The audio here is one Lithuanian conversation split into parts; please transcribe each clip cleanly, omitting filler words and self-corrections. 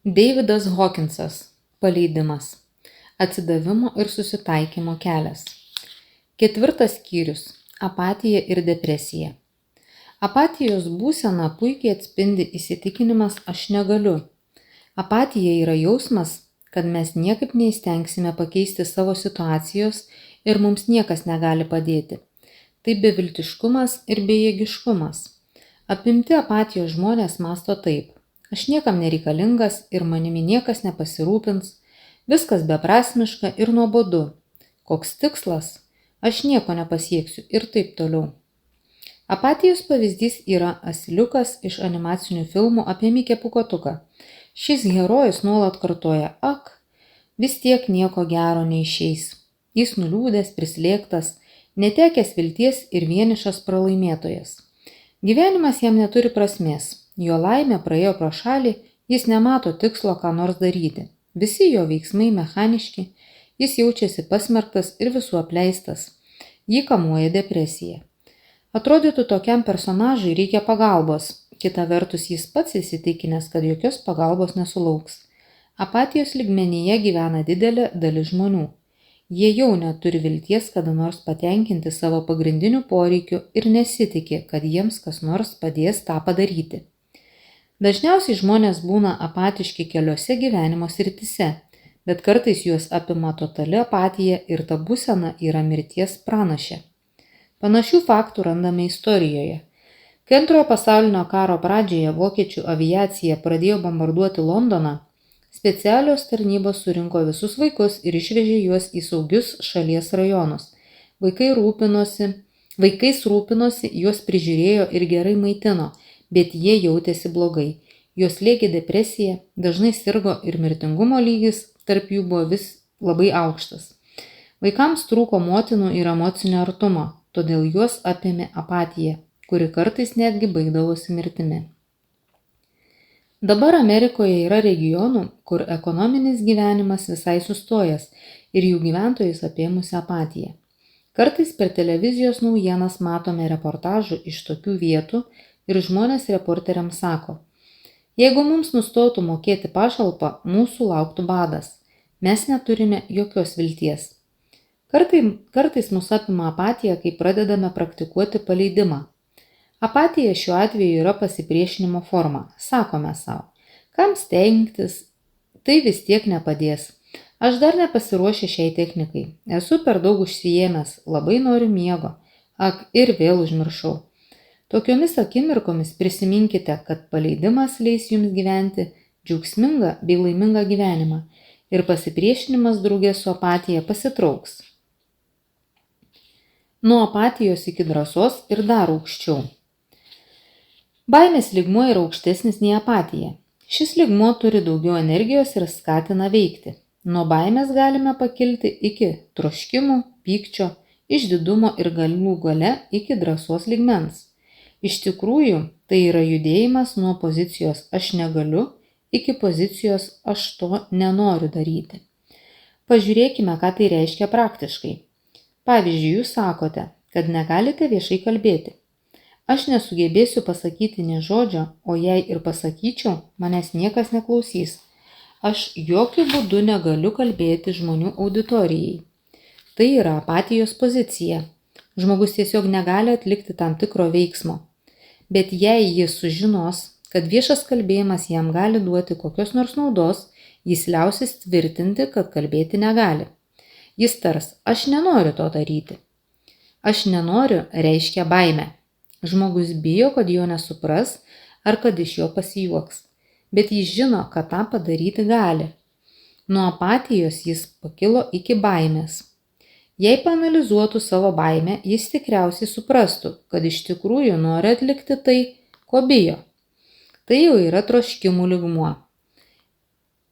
Deividas Hawkinsas. Paleidimas. Atsidavimo ir susitaikymo kelias. 4 skyrius. Apatija ir depresija. Apatijos būsena puikiai atspindi įsitikinimas aš negaliu. Apatija yra jausmas, kad mes niekaip neįstengsime pakeisti savo situacijos ir mums niekas negali padėti. Tai beviltiškumas ir bejėgiškumas. Apimti apatijos žmonės mąsto taip. Aš niekam nereikalingas ir manimi niekas nepasirūpins. Viskas beprasmiška ir nuobodu. Koks tikslas? Aš nieko nepasieksiu ir taip toliau. Apatijos pavyzdys yra asiliukas iš animacinių filmų apie Mikę Pūkuotuką. Šis herojus nuolat kartoja, vis tiek nieko gero neišeis. Jis nuliūdęs, prislėgtas, netekęs vilties ir vienišas pralaimėtojas. Gyvenimas jam neturi prasmės. Jo laimė praėjo pro šalį, jis nemato tikslo ką nors daryti. Visi jo veiksmai mechaniški, jis jaučiasi pasmerktas ir visų apleistas. Jį kamuoja depresija. Atrodytų, tokiam personažui reikia pagalbos. Kita vertus, jis pats įsitikinęs, kad jokios pagalbos nesulauks. Apatijos lygmenyje gyvena didelė dalis žmonių. Jie jau neturi vilties kada nors patenkinti savo pagrindinių poreikių ir nesitiki, kad jiems kas nors padės tą padaryti. Dažniausiai žmonės būna apatiški keliose gyvenimo srityse, bet kartais juos apima totali apatija ir ta būsena yra mirties pranašė. Panašių faktų randame istorijoje. Kai Antrojo pasaulinio karo pradžioje vokiečių aviacija pradėjo bombarduoti Londoną, specialios tarnybos surinko visus vaikus ir išvežė juos į saugius šalies rajonus. Vaikais rūpinosi, juos prižiūrėjo ir gerai maitino, bet jie jautėsi blogai. Juos slėgė depresija, dažnai sirgo ir mirtingumo lygis tarp jų buvo vis labai aukštas. Vaikams trūko motinų ir emocinio artumo, todėl juos apėmė apatija, kuri kartais netgi baigdavosi mirtimi. Dabar Amerikoje yra regionų, kur ekonominis gyvenimas visai sustojęs ir jų gyventojus apėmusi apatija. Kartais per televizijos naujienas matome reportažų iš tokių vietų ir žmonės reporteriams sako, jeigu mums nustotų mokėti pašalpą, mūsų lauktų badas. Mes neturime jokios vilties. Kartais mus apima apatija, kai pradedame praktikuoti paleidimą. Apatija šiuo atveju yra pasipriešinimo forma. Sakome savo, kam stengtis, tai vis tiek nepadės. Aš dar nepasiruošęs šiai technikai. Esu per daug užsiėmęs, labai noriu miego. Ir vėl užmiršau. Tokiomis akimirkomis prisiminkite, kad paleidimas leis jums gyventi džiaugsmingą bei laimingą gyvenimą ir pasipriešinimas drauge su apatija pasitrauks. Nuo apatijos iki drąsos ir dar aukščiau. Baimės lygmuo yra aukštesnis nei apatija. Šis lygmuo turi daugiau energijos ir skatina veikti. Nuo baimės galime pakilti iki troškimų, pykčio, išdidumo ir galų gale iki drąsos lygmens. Iš tikrųjų, tai yra judėjimas nuo pozicijos aš negaliu iki pozicijos aš to nenoriu daryti. Pažiūrėkime, ką tai reiškia praktiškai. Pavyzdžiui, jūs sakote, kad negalite viešai kalbėti. Aš nesugebėsiu pasakyti nė žodžio, o jei ir pasakyčiau, manęs niekas neklausys. Aš jokių būdų negaliu kalbėti žmonių auditorijai. Tai yra apatijos pozicija. Žmogus tiesiog negali atlikti tam tikro veiksmo. Bet jei jis sužinos, kad viešas kalbėjimas jam gali duoti kokios nors naudos, jis liausis tvirtinti, kad kalbėti negali. Jis tars, aš nenoriu to daryti. Aš nenoriu reiškia baimę. Žmogus bijo, kad jo nesupras ar kad iš jo pasijuoks. Bet jis žino, kad tą padaryti gali. Nuo apatijos jis pakilo iki baimės. Jei paanalizuotų savo baimę, jis tikriausiai suprastų, kad iš tikrųjų nori atlikti tai, ko bijo. Tai jau yra troškimų lygmuo,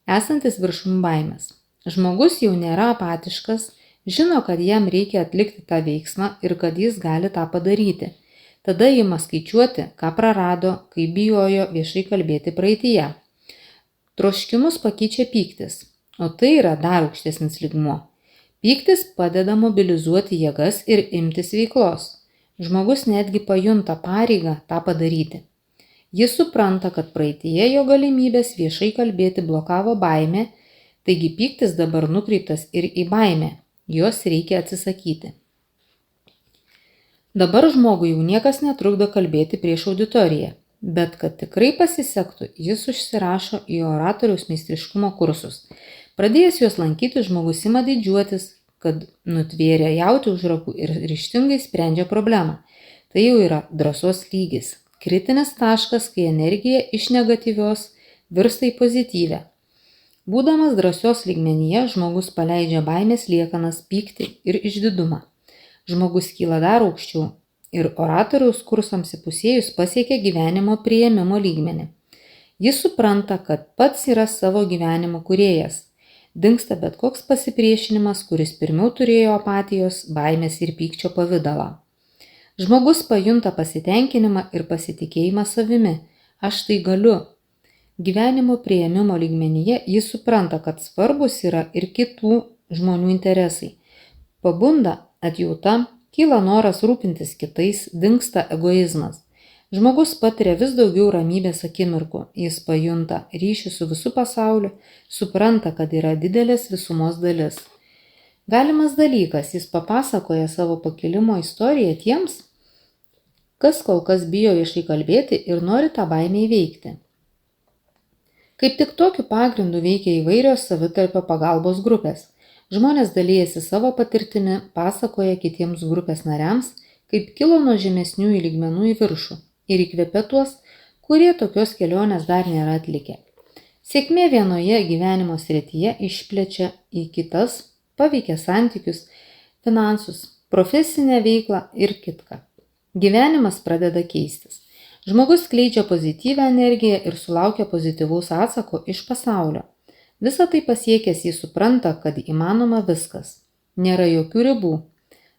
esantis viršum baimės. Žmogus jau nėra apatiškas, žino, kad jam reikia atlikti tą veiksmą ir kad jis gali tą padaryti. Tada ima skaičiuoti, ką prarado, kai bijojo viešai kalbėti praeityje. Troškimus pakeičia pyktis, o tai yra dar aukštesnis lygmuo. Pyktis padeda mobilizuoti jėgas ir imtis veiklos. Žmogus netgi pajunta pareigą tą padaryti. Jis supranta, kad praeityje jo galimybės viešai kalbėti blokavo baimė, taigi pyktis dabar nukreiptas ir į baimę, jos reikia atsisakyti. Dabar žmogui jau niekas netrukdo kalbėti prieš auditoriją, bet kad tikrai pasisektų, jis užsirašo į oratoriaus meistriškumo kursus. Pradėjęs juos lankyti, žmogus ima didžiuotis, kad nutvėrė jautį už rakų ir ryžtingai sprendžia problemą. Tai jau yra drąsos lygis. Kritinis taškas, kai energija iš negatyvios virsta į pozityvę. Būdamas drąsios lygmenyje, žmogus paleidžia baimės liekanas, pyktį ir išdidumą. Žmogus kyla dar aukščiau ir oratoriaus kursams įpusėjus pasiekia gyvenimo priėmimo lygmenį. Jis supranta, kad pats yra savo gyvenimo kūrėjas. Dingsta bet koks pasipriešinimas, kuris pirmiau turėjo apatijos, baimės ir pykčio pavidalą. Žmogus pajunta pasitenkinimą ir pasitikėjimą savimi. Aš tai galiu. Gyvenimo priėmimo lygmenyje jis supranta, kad svarbus yra ir kitų žmonių interesai. Pabunda atjauta, kyla noras rūpintis kitais, dingsta egoizmas. Žmogus patiria vis daugiau ramybės akimirkų, jis pajunta ryšį su visu pasauliu, supranta, kad yra didelės visumos dalis. Galimas dalykas, jis papasakoja savo pakilimo istoriją tiems, kas kol kas bijo viešai kalbėti ir nori tą baimę įveikti. Kaip tik tokiu pagrindu veikia įvairios savitarpio pagalbos grupės. Žmonės dalijasi savo patirtimi, pasakoja kitiems grupės nariams, kaip kilo nuo žemesnių lygmenų į viršų ir įkvepia tuos, kurie tokios kelionės dar nėra atlikę. Sėkmė vienoje gyvenimo srityje išplečia į kitas, paveikia santykius, finansus, profesinę veiklą ir kitką. Gyvenimas pradeda keistis. Žmogus skleidžia pozityvią energiją ir sulaukia pozityvaus atsako iš pasaulio. Visą tai pasiekęs jis supranta, kad įmanoma viskas. Nėra jokių ribų.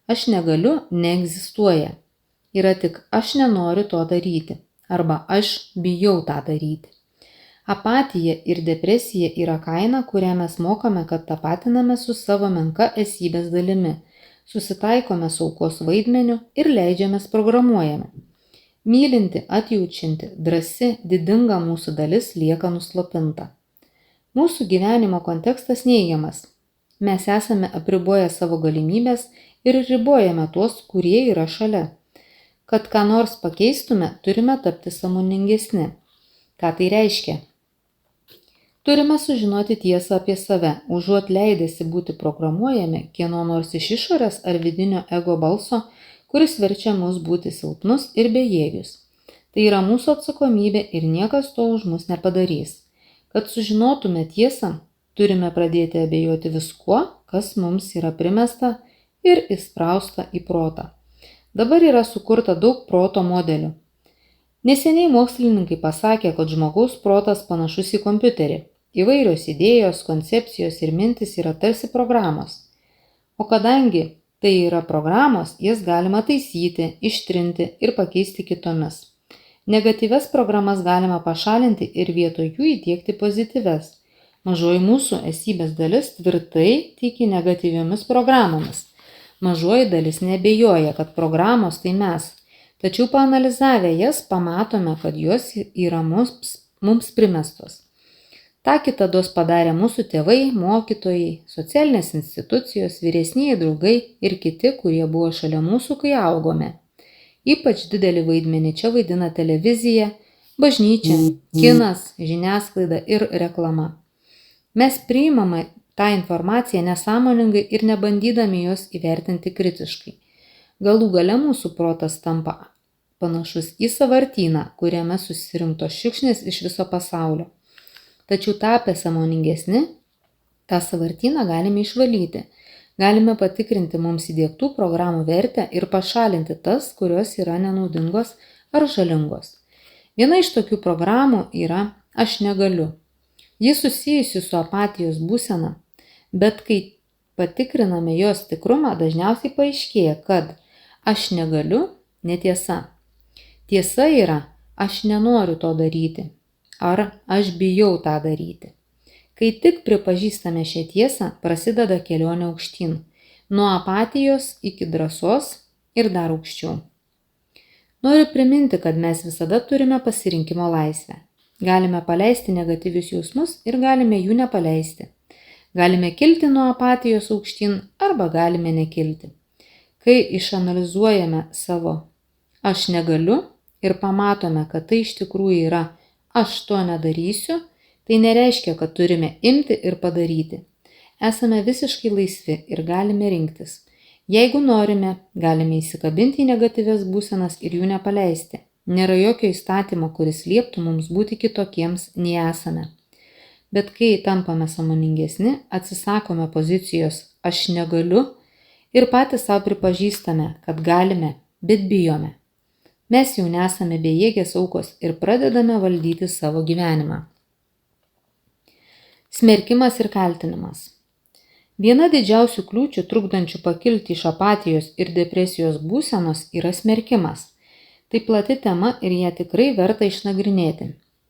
Aš negaliu, neegzistuoja. Yra tik aš nenoriu to daryti arba aš bijau tą daryti. Apatija ir depresija yra kaina, kurią mes mokame, kad tapatiname su savo menka esybės dalimi, susitaikome su aukos vaidmeniu ir leidžiamės programuojame. Mylinti, atjaučianti, drąsi, didinga mūsų dalis lieka nuslopinta. Mūsų gyvenimo kontekstas neigiamas. Mes esame apriboję savo galimybės ir ribojame tuos, kurie yra šalia. Kad ką nors pakeistume, turime tapti sąmoningesni. Ką tai reiškia? Turime sužinoti tiesą apie save, užuot leidęsi būti programuojami kieno nors iš išorės ar vidinio ego balso, kuris verčia mus būti silpnus ir bejėgius. Tai yra mūsų atsakomybė ir niekas to už mus nepadarys. Kad sužinotume tiesą, turime pradėti abejoti viskuo, kas mums yra primesta ir įsprausta į protą. Dabar yra sukurta daug proto modelių. Neseniai mokslininkai pasakė, kad žmogaus protas panašus į kompiuterį. Įvairios idėjos, koncepcijos ir mintis yra tarsi programos. O kadangi tai yra programos, jas galima taisyti, ištrinti ir pakeisti kitomis. Negatyves programas galima pašalinti ir vietoj jų įdiegti pozityves. Mažoji mūsų esybės dalis tvirtai tiki negatyviomis programomis. Mažoji dalis neabejoja, kad programos tai mes, tačiau paanalizavę jas pamatome, kad jos yra mums primestos. Ta kitados padarė mūsų tėvai, mokytojai, socialinės institucijos, vyresnieji draugai ir kiti, kurie buvo šalia mūsų, kai augome. Ypač didelį vaidmenį čia vaidina televizija, bažnyčia, kinas, žiniasklaida ir reklama. Mes priimame tą informaciją nesąmoningai ir nebandydami jos įvertinti kritiškai. Galų gale mūsų protas tampa panašus į sąvartyną, kuriame susirinktos šiukšlės iš viso pasaulio. Tačiau tapę sąmoningesni, tą sąvartyną galime išvalyti. Galime patikrinti mums įdiegtų programų vertę ir pašalinti tas, kurios yra nenaudingos ar žalingos. Viena iš tokių programų yra aš negaliu. Ji susijusi su apatijos būsena. Bet kai patikriname jos tikrumą, dažniausiai paaiškėja, kad aš negaliu netiesa. Tiesa yra, aš nenoriu to daryti, ar aš bijau tą daryti. Kai tik pripažįstame šią tiesą, prasideda kelionė aukštyn, nuo apatijos iki drąsos ir dar aukščiau. Noriu priminti, kad mes visada turime pasirinkimo laisvę. Galime paleisti negatyvius jausmus ir galime jų nepaleisti. Galime kilti nuo apatijos aukštyn arba galime nekilti. Kai išanalizuojame savo aš negaliu ir pamatome, kad tai iš tikrųjų yra aš to nedarysiu, tai nereiškia, kad turime imti ir padaryti. Esame visiškai laisvi ir galime rinktis. Jeigu norime, galime įsikabinti į negatyvias būsenas ir jų nepaleisti. Nėra jokio įstatymo, kuris lieptų mums būti kitokiems nei esame. Bet kai tampame sąmoningesni, atsisakome pozicijos aš negaliu ir patys savo pripažįstame, kad galime, bet bijome. Mes jau nesame bejėgės aukos ir pradedame valdyti savo gyvenimą. Smerkimas ir kaltinimas. Viena didžiausių kliūčių trukdančių pakilti iš apatijos ir depresijos būsenos yra smerkimas. Tai plati tema ir ją tikrai verta išnagrinėti.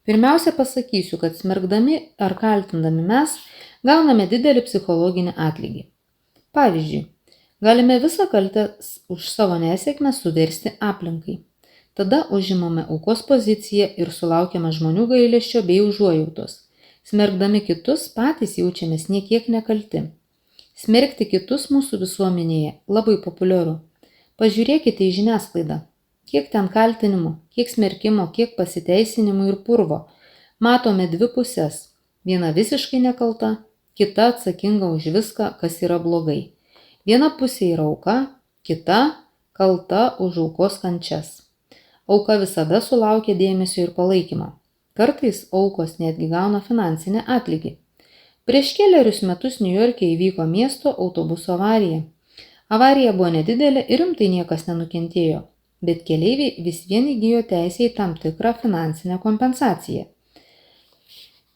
Pirmiausia pasakysiu, kad smerkdami ar kaltindami mes gauname didelį psichologinį atlygį. Pavyzdžiui, galime visą kaltę už savo nesėkmę suversti aplinkai. Tada užimame aukos poziciją ir sulaukiame žmonių gailesčio bei užuojautos. Smerkdami kitus patys jaučiamės niekiek nekalti. Smerkti kitus mūsų visuomenėje labai populiaru. Pažiūrėkite į žiniasklaidą. Kiek ten kaltinimų, kiek smerkimo, kiek pasiteisinimų ir purvo. Matome dvi pusės. Viena visiškai nekalta, kita atsakinga už viską, kas yra blogai. Viena pusė yra auka, kita kalta už aukos kančias. Auka visada sulaukia dėmesio ir palaikymo. Kartais aukos netgi gauna finansinį atlygį. Prieš kelerius metus Niujorke įvyko miesto autobuso avarija. Avarija buvo nedidelė ir rimtai niekas nenukentėjo, bet keleiviai vis vien įgijo teisę į tam tikrą finansinę kompensaciją.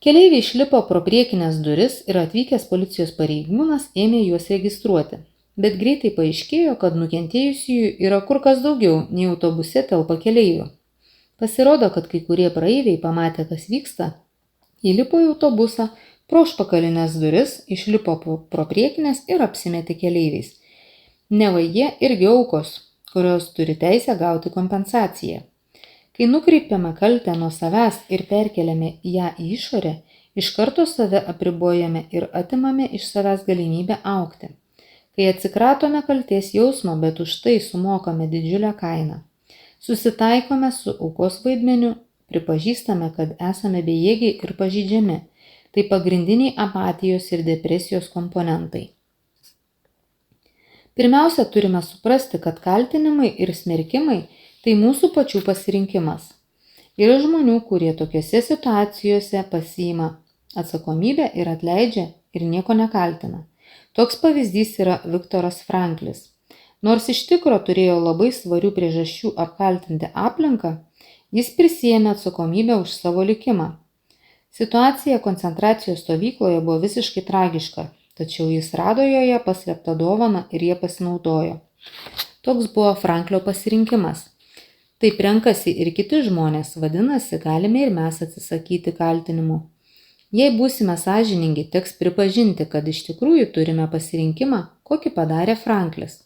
Keleiviai išlipo pro priekinės duris ir atvykęs policijos pareigūnas ėmė juos registruoti. Bet greitai paaiškėjo, kad nukentėjusiųjų yra kur kas daugiau, nei autobuse telpa keleivių. Pasirodo, kad kai kurie praeiviai pamatė, kas vyksta, įlipo į autobusą pro užpakalinės duris, išlipo pro priekinės ir apsimetė keleiviais. Neva jie irgi aukos, kurios turi teisę gauti kompensaciją. Kai nukreipiame kaltę nuo savęs ir perkeliame ją į išorę, iš karto save apribojame ir atimame iš savęs galimybę augti. Kai atsikratome kaltės jausmo, bet už tai sumokame didžiulę kainą. Susitaikome su aukos vaidmeniu, pripažįstame, kad esame bejėgiai ir pažeidžiami. Tai pagrindiniai apatijos ir depresijos komponentai. Pirmiausia, turime suprasti, kad kaltinimai ir smerkimai tai mūsų pačių pasirinkimas. Yra žmonių, kurie tokiose situacijose pasiima atsakomybę ir atleidžia ir nieko nekaltina. Toks pavyzdys yra Viktoras Franklis. Nors iš tikro turėjo labai svarių priežasčių apkaltinti aplinką, jis prisiėmė atsakomybę už savo likimą. Situacija koncentracijos stovykloje buvo visiškai tragiška, tačiau jis rado joje paslėptą dovaną ir jie pasinaudojo. Toks buvo Franklio pasirinkimas. Taip renkasi ir kiti žmonės, vadinasi, galime ir mes atsisakyti kaltinimų. Jei būsime sąžiningi, teks pripažinti, kad iš tikrųjų turime pasirinkimą, kokį padarė Franklis.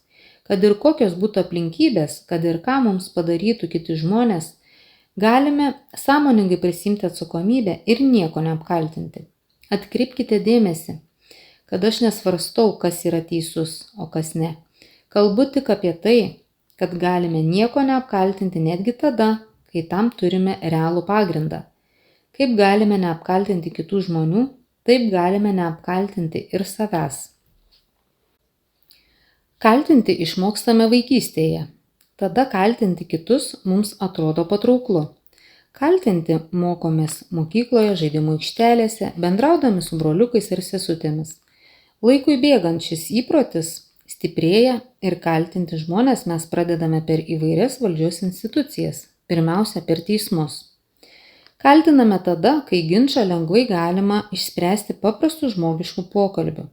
Kad ir kokios būtų aplinkybės, kad ir ką mums padarytų kiti žmonės, galime sąmoningai prisimti atsakomybę ir nieko neapkaltinti. Atkreipkite dėmesį, kad aš nesvarstau, kas yra teisus, o kas ne. Kalbu tik apie tai, kad galime nieko neapkaltinti netgi tada, kai tam turime realų pagrindą. Kaip galime neapkaltinti kitų žmonių, taip galime neapkaltinti ir savęs. Kaltinti išmokstame vaikystėje. Tada kaltinti kitus mums atrodo patrauklu. Kaltinti mokomės mokykloje, žaidimų aikštelėse, bendraudami su broliukais ir sesutėmis. Laikui bėgant šis įprotis stiprėja ir kaltinti žmonės mes pradedame per įvairias valdžios institucijas, pirmiausia per teismus. Kaltiname tada, kai ginčą lengvai galima išspręsti paprastų žmogiškų pokalbių.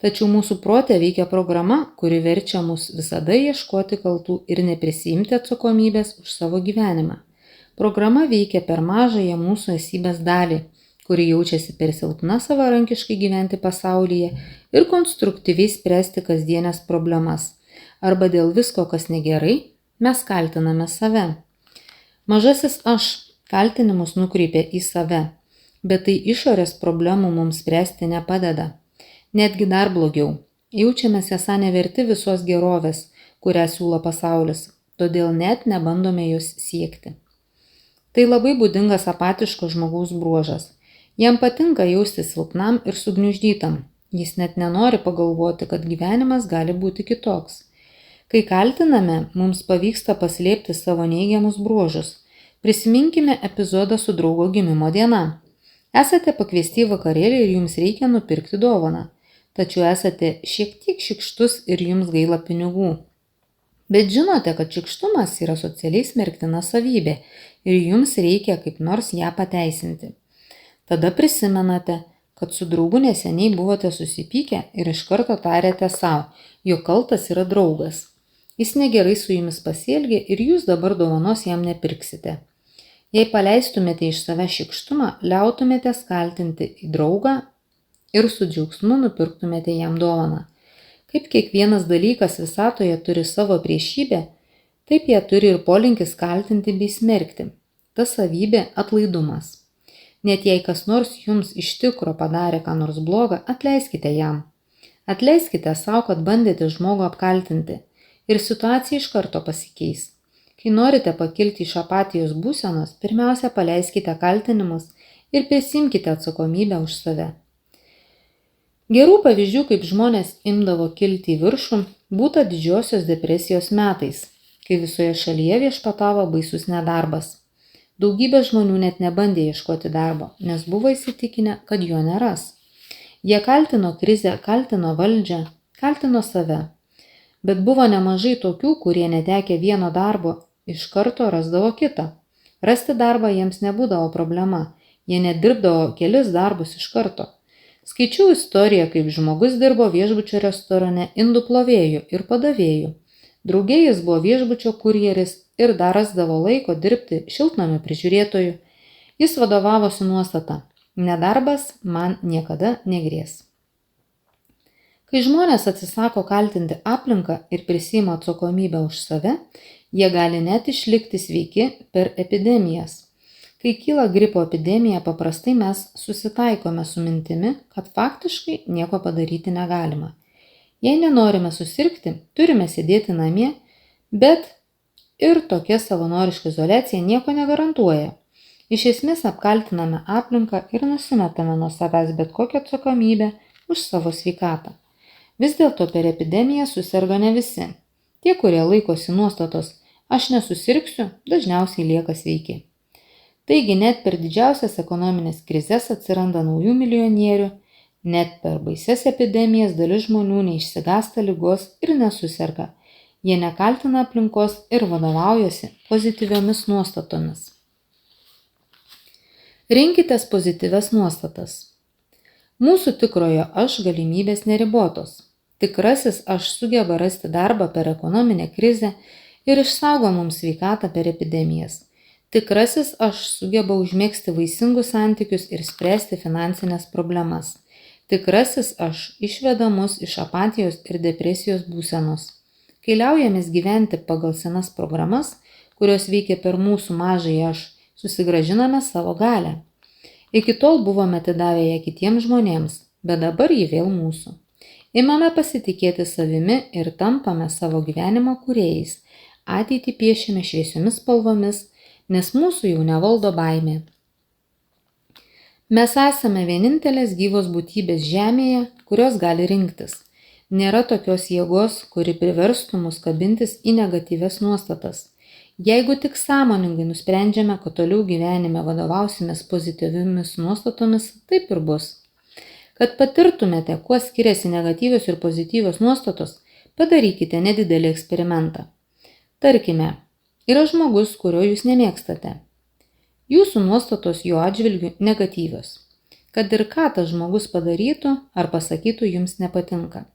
Tačiau mūsų prote veikia programa, kuri verčia mus visada ieškoti kaltų ir neprisiimti atsakomybės už savo gyvenimą. Programa veikia per mažąją mūsų esybės dalį, kuri jaučiasi per silpna savarankiškai gyventi pasaulyje ir konstruktyviai spręsti kasdienės problemas. Arba dėl visko, kas negerai, mes kaltiname save. Mažasis aš kaltinimus nukreipia į save, bet tai išorės problemų mums spręsti nepadeda. Netgi dar blogiau. Jaučiamės esą neverti visos gerovės, kurią siūlo pasaulis, todėl net nebandome jos siekti. Tai labai būdingas apatiško žmogaus bruožas. Jam patinka jaustis silpnam ir sugniuždytam. Jis net nenori pagalvoti, kad gyvenimas gali būti kitoks. Kai kaltiname, mums pavyksta paslėpti savo neigiamus bruožus. Prisiminkime epizodą su draugo gimimo diena. Esate pakviesti į vakarėlį ir jums reikia nupirkti dovaną. Tačiau esate šiek tiek šykštus ir jums gaila pinigų. Bet žinote, kad šykštumas yra socialiai smerktina savybė ir jums reikia kaip nors ją pateisinti. Tada prisimenate, kad su draugu neseniai buvote susipykę ir iš karto tarėte savo, jog kaltas yra draugas. Jis negerai su jumis pasielgė ir jūs dabar dovanos jam nepirksite. Jei paleistumėte iš savęs šykštumą, liautumėtės kaltinti į draugą ir su džiaugsmu nupirktumėte jam dovaną. Kaip kiekvienas dalykas visatoje turi savo priešybę, taip ją turi ir polinkis kaltinti bei smerkti. Ta savybė atlaidumas. Net jei kas nors jums iš tikro padarė ką nors blogą, atleiskite jam. Atleiskite savo, kad bandėte žmogų apkaltinti ir situacija iš karto pasikeis. Kai norite pakilti iš apatijos būsenos, pirmiausia paleiskite kaltinimus ir prisimkite atsakomybę už save. Gerų pavyzdžių, kaip žmonės imdavo kilti į viršų, būta didžiosios depresijos metais, kai visoje šalyje viešpatavo baisus nedarbas. Daugybė žmonių net nebandė ieškoti darbo, nes buvo įsitikinę, kad jo neras. Jie kaltino krizę, kaltino valdžią, kaltino save. Bet buvo nemažai tokių, kurie netekę vieno darbo, iš karto rasdavo kitą. Rasti darbą jiems nebūdavo problema, jie nedirbdavo kelis darbus iš karto. Skaičiau istoriją, kaip žmogus dirbo viešbučio restorane indų plovėjų ir padavėjų. Drauge jis buvo viešbučio kurjeris ir dar rasdavo laiko dirbti šiltnamio prižiūrėtoju. Jis vadovavosi nuostata: nedarbas man niekada negrės. Kai žmonės atsisako kaltinti aplinką ir prisiima atsakomybę už save, jie gali net išlikti sveiki per epidemijas. Kai kyla gripo epidemija, paprastai mes susitaikome su mintimi, kad faktiškai nieko padaryti negalima. Jei nenorime susirgti, turime sėdėti namie, bet ir tokia savanoriška izoliacija nieko negarantuoja. Iš esmės apkaltiname aplinką ir nusimetame nuo savęs bet kokią atsakomybę už savo sveikatą. Vis dėlto per epidemiją suserga ne visi. Tie, kurie laikosi nuostatos "aš nesusirgsiu", dažniausiai lieka sveiki. Taigi net per didžiausias ekonominės krizes atsiranda naujų milijonierių, net per baises epidemijas dalis žmonių neišsigąsta ligos ir nesuserga. Jie nekaltina aplinkos ir vadovaujasi pozityviomis nuostatomis. Rinkitės pozityvias nuostatas. Mūsų tikrojo aš galimybės neribotos. Tikrasis aš sugeba rasti darbą per ekonominę krizę ir išsaugo mums sveikatą per epidemijas. Tikrasis aš sugeba užmegzti vaisingus santykius ir spręsti finansinės problemas. Tikrasis aš išveda mus iš apatijos ir depresijos būsenos. Kai liaujamės gyventi pagal senas programas, kurios veikia per mūsų mažąjį aš, susigrąžiname savo galią. Iki tol buvome atidavę ją kitiems žmonėms, bet dabar ji vėl mūsų. Imame pasitikėti savimi ir tampame savo gyvenimo kūrėjais. Ateitį piešime šviesiomis spalvomis, nes mūsų jau nevaldo baimė. Mes esame vienintelės gyvos būtybės žemėje, kurios gali rinktis. Nėra tokios jėgos, kuri priverstų mus kabintis į negatyvias nuostatas. Jeigu tik sąmoningai nusprendžiame, kad toliau gyvenime vadovausimės pozityviomis nuostatomis, taip ir bus. Kad patirtumėte, kuo skiriasi negatyvios ir pozityvios nuostatos, padarykite nedidelį eksperimentą. Tarkime, yra žmogus, kurio jūs nemėgstate. Jūsų nuostatos jo atžvilgiu negatyvios. Kad ir ką tas žmogus padarytų ar pasakytų, jums nepatinka.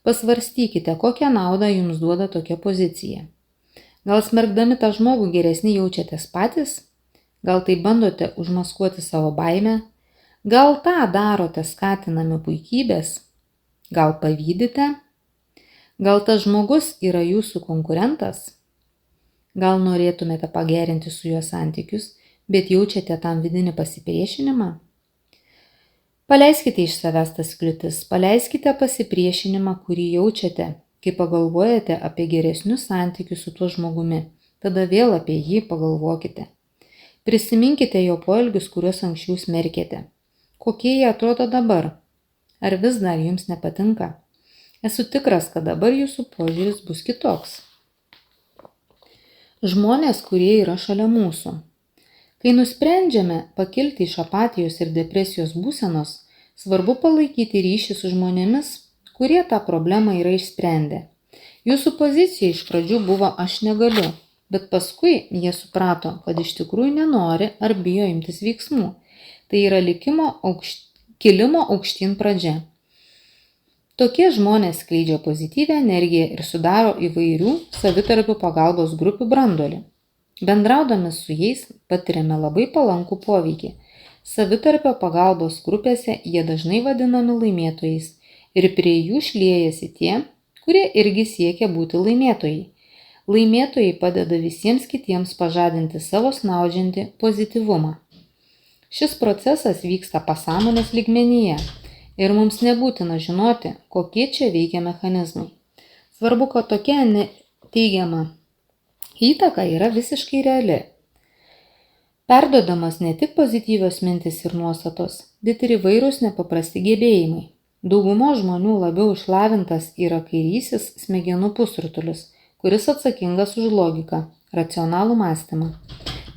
Pasvarstykite, kokią naudą jums duoda tokia pozicija. Gal smerkdami tą žmogų geresnį jaučiatės patys? Gal tai bandote užmaskuoti savo baimę? Gal tą darote skatinami puikybės? Gal pavydite? Gal tas žmogus yra jūsų konkurentas? Gal norėtumėte pagerinti su juo santykius, bet jaučiate tam vidinį pasipriešinimą? Paleiskite iš savęs tas kliūtis, paleiskite pasipriešinimą, kurį jaučiate, kai pagalvojate apie geresnius santykius su tuo žmogumi. Tada vėl apie jį pagalvokite. Prisiminkite jo poelgius, kuriuos anksčiau smerkėte. Kokie jie atrodo dabar? Ar vis dar jums nepatinka? Esu tikras, kad dabar jūsų požiūris bus kitoks. Žmonės, kurie yra šalia mūsų. Kai nusprendžiame pakilti iš apatijos ir depresijos būsenos, svarbu palaikyti ryšį su žmonėmis, kurie tą problemą yra išsprendę. Jūsų pozicija iš pradžių buvo aš negaliu, bet paskui jie suprato, kad iš tikrųjų nenori ar bijo imtis veiksmų. Tai yra kilimo aukštyn pradžia. Tokie žmonės skleidžia pozityvią energiją ir sudaro įvairių savitarpio pagalbos grupių branduolį. Bendraudami su jais patiriame labai palankų poveikį. Savitarpio pagalbos grupėse jie dažnai vadinami laimėtojais ir prie jų šliejasi tie, kurie irgi siekia būti laimėtojai. Laimėtojai padeda visiems kitiems pažadinti savo snaudžiantį pozityvumą. Šis procesas vyksta pasąmonės lygmenyje. Ir mums nebūtina žinoti, kokie čia veikia mechanizmai. Svarbu, kad tokia teigiama įtaka yra visiškai reali. Perduodamas ne tik pozityvios mintis ir nuostatos, bet ir įvairūs nepaprasti gebėjimai. Daugumo žmonių labiau išlavintas yra kairysis smegenų pusrutulis, kuris atsakingas už logiką, racionalų mąstymą.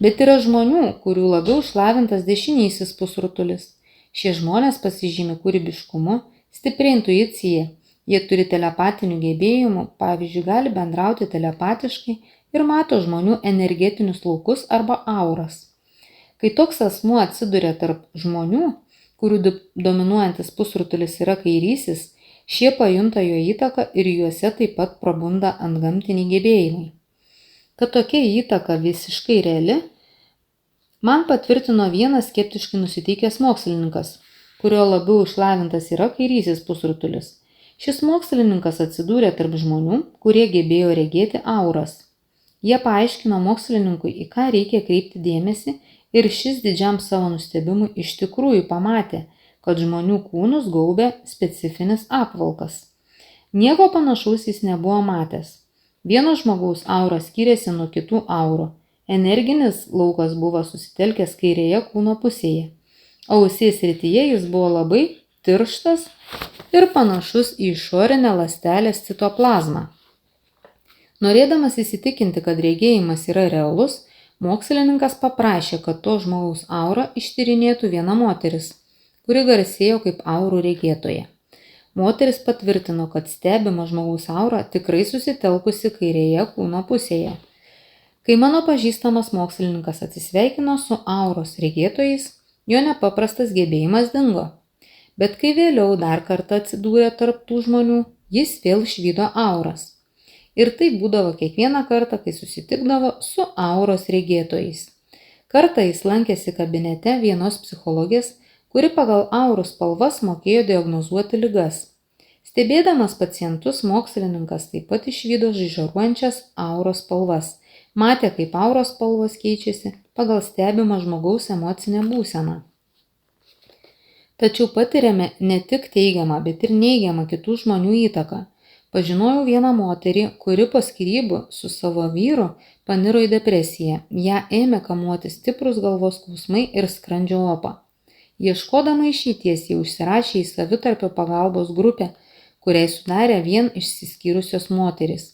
Bet yra žmonių, kurių labiau išlavintas dešinysis pusrutulis. Šie žmonės pasižymi kūrybiškumu, stipria intuicija, jie turi telepatinių gebėjimų, pavyzdžiui, gali bendrauti telepatiškai ir mato žmonių energetinius laukus arba auras. Kai toks asmuo atsiduria tarp žmonių, kurių dominuojantis pusrutulis yra kairysis, šie pajunta jo įtaką ir juose taip pat prabunda antgamtiniai gebėjimai. Kad tokia įtaka visiškai reali, man patvirtino vienas skeptiškai nusiteikęs mokslininkas, kurio labiau išlavintas yra kairysis pusrutulis. Šis mokslininkas atsidūrė tarp žmonių, kurie gebėjo regėti auras. Jie paaiškino mokslininkui, į ką reikia kreipti dėmesį, ir šis didžiam savo nustebimui iš tikrųjų pamatė, kad žmonių kūnus gaubė specifinis apvalkas. Nieko panašaus jis nebuvo matęs. Vieno žmogaus aura skyrėsi nuo kitų aurų. Energinis laukas buvo susitelkęs kairėje kūno pusėje. Ausies srityje jis buvo labai tirštas ir panašus į išorinę ląstelės citoplazmą. Norėdamas įsitikinti, kad regėjimas yra realus, mokslininkas paprašė, kad to žmogaus aurą ištyrinėtų viena moteris, kuri garsėjo kaip aurų regėtoja. Moteris patvirtino, kad stebima žmogaus aura tikrai susitelkusi kairėje kūno pusėje. Kai mano pažįstamas mokslininkas atsisveikino su auros regėtojais, jo nepaprastas gebėjimas dingo. Bet kai vėliau dar kartą atsidūrė tarp tų žmonių, jis vėl išvydo auras. Ir tai būdavo kiekvieną kartą, kai susitikdavo su auros regėtojais. Kartą jis lankėsi kabinete vienos psichologės, kuri pagal aurų spalvas mokėjo diagnozuoti ligas. Stebėdamas pacientus, mokslininkas taip pat išvydo žaižaruojančias auros spalvas. Matė, kaip auros spalvos keičiasi pagal stebimą žmogaus emocinę būseną. Tačiau patiriame ne tik teigiamą, bet ir neigiamą kitų žmonių įtaką. Pažinojau vieną moterį, kuri po skyrybų su savo vyru paniro į depresiją. Ją ėmė kamuoti stiprus galvos skausmai ir skrandžio opa. Ieškodama išeities, ji užsirašė į savitarpio pagalbos grupę, kuriai sudarė vien išsiskyrusios moterys.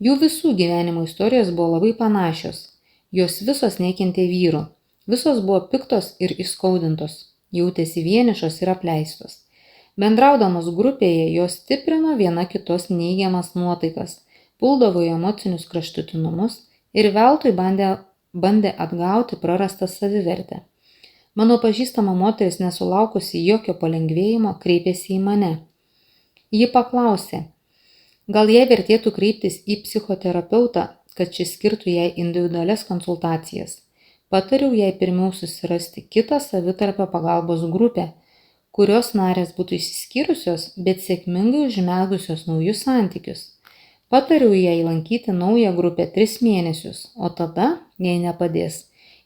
Jų visų gyvenimo istorijos buvo labai panašios. Jos visos nekentė vyrų. Visos buvo piktos ir įskaudintos. Jautėsi vienišos ir apleistos. Bendraudamos grupėje jos stiprino viena kitos neigiamas nuotaikas, puldavo į emocinius kraštutinumus ir veltui bandė atgauti prarastą savivertę. Mano pažįstama moteris, nesulaukusi jokio palengvėjimo, kreipėsi į mane. Ji paklausė, gal jai vertėtų kreiptis į psichoterapeutą, kad šis skirtų jai individualias konsultacijas. Patariau jai pirmiau susirasti kitą savitarpio pagalbos grupę, kurios narės būtų išsiskyrusios, bet sėkmingai užmezgusios naujus santykius. Patariu jai lankyti naują grupę 3 mėnesius, o tada, jei nepadės,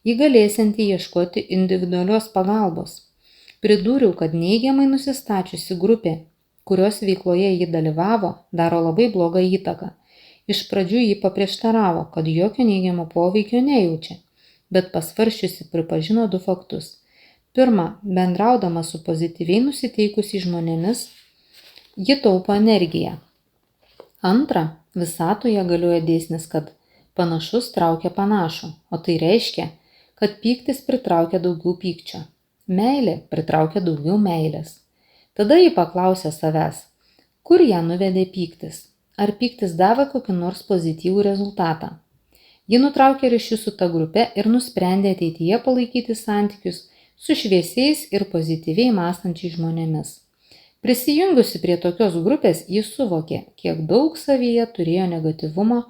ji galėsianti ieškoti individualios pagalbos. Pridūriau, kad neigiamai nusistačiusi grupė, kurios veikloje ji dalyvavo, daro labai blogą įtaką. Iš pradžių ji paprieštaravo, kad jokio neigiamo poveikio nejaučia, bet pasvarsčiusi pripažino 2 faktus. Pirma, bendraudama su pozityviai nusiteikusiais žmonėmis, ji taupo energiją. Antra, visatoje galioja dėsnis, kad panašus traukia panašų, o tai reiškia, kad pyktis pritraukia daugiau pykčio. Meilė pritraukia daugiau meilės. Tada ji paklausė savęs, kur ją nuvedė pyktis. Ar pyktis davė kokį nors pozityvų rezultatą. Ji nutraukė ryšius su ta grupe ir nusprendė ateityje palaikyti santykius su šviesiais ir pozityviai mąstančiais žmonėmis. Prisijungusi prie tokios grupės, ji suvokė, kiek daug savyje turėjo negatyvumo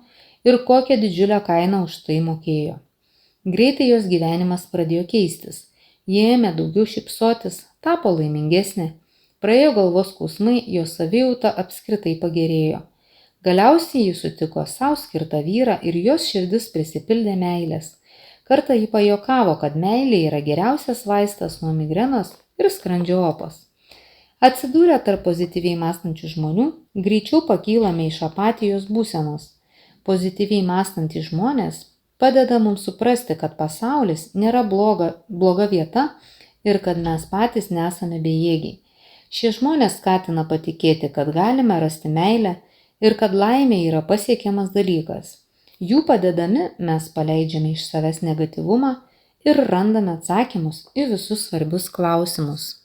ir kokią didžiulę kainą už tai mokėjo. Greitai jos gyvenimas pradėjo keistis. Ji ėmė daugiau šypsotis, tapo laimingesnė, praėjo galvos skausmai, jos savijauta apskritai pagerėjo. Galiausiai ji sutiko savo skirtą vyrą ir jos širdis prisipildė meilės. Kartą ji pajuokavo, kad meilė yra geriausias vaistas nuo migrenos ir skrandžio opos. Atsidūrę tarp pozityviai mąstančių žmonių, greičiau pakylame iš apatijos būsenos. Pozityviai mąstantys žmonės padeda mums suprasti, kad pasaulis nėra bloga vieta ir kad mes patys nesame bejėgiai. Šie žmonės skatina patikėti, kad galime rasti meilę ir kad laimė yra pasiekiamas dalykas. Jų padedami mes paleidžiame iš savęs negatyvumą ir randame atsakymus į visus svarbius klausimus.